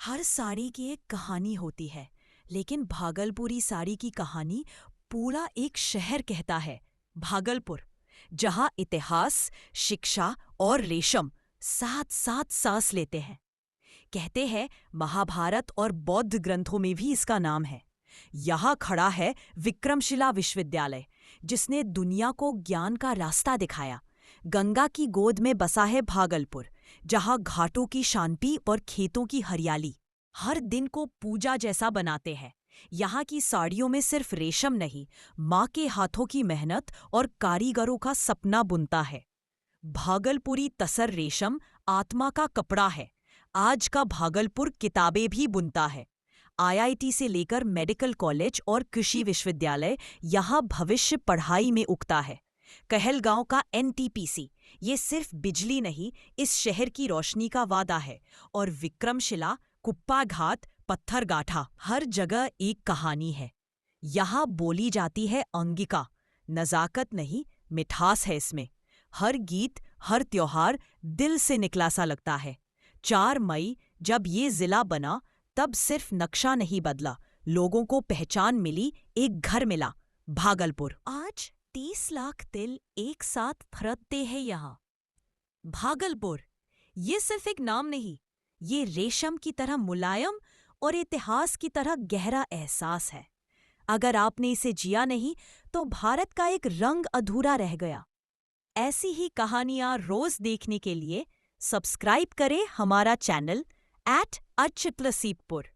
हर साड़ी की एक कहानी होती है, लेकिन भागलपुरी साड़ी की कहानी पूरा एक शहर कहता है। भागलपुर, जहां इतिहास, शिक्षा और रेशम साथ साथ सांस लेते हैं। कहते हैं महाभारत और बौद्ध ग्रंथों में भी इसका नाम है। यहाँ खड़ा है विक्रमशिला विश्वविद्यालय, जिसने दुनिया को ज्ञान का रास्ता दिखाया। गंगा की गोद में बसा है भागलपुर, जहाँ घाटों की शांति और खेतों की हरियाली हर दिन को पूजा जैसा बनाते हैं। यहाँ की साड़ियों में सिर्फ रेशम नहीं, माँ के हाथों की मेहनत और कारीगरों का सपना बुनता है। भागलपुरी तसर रेशम आत्मा का कपड़ा है। आज का भागलपुर किताबें भी बुनता है। आईआईटी से लेकर मेडिकल कॉलेज और कृषि विश्वविद्यालय, यहाँ भविष्य पढ़ाई में उगता है। कहलगांव का एनटीपीसी, ये सिर्फ बिजली नहीं, इस शहर की रोशनी का वादा है। और विक्रमशिला, कुप्पा घाट, पत्थर गाठा, हर जगह एक कहानी है। यहाँ बोली जाती है अंगिका। नजाकत नहीं, मिठास है इसमें। हर गीत, हर त्योहार दिल से निकला सा लगता है। 4 मई जब ये जिला बना, तब सिर्फ नक्शा नहीं बदला, लोगों को पहचान मिली, एक घर मिला। भागलपुर आज 30 लाख दिल एक साथ धड़कते हैं यहाँ। भागलपुर ये सिर्फ एक नाम नहीं, ये रेशम की तरह मुलायम और इतिहास की तरह गहरा एहसास है। अगर आपने इसे जिया नहीं, तो भारत का एक रंग अधूरा रह गया। ऐसी ही कहानियां रोज देखने के लिए सब्सक्राइब करें हमारा चैनल @अच्युतलसीतपुर।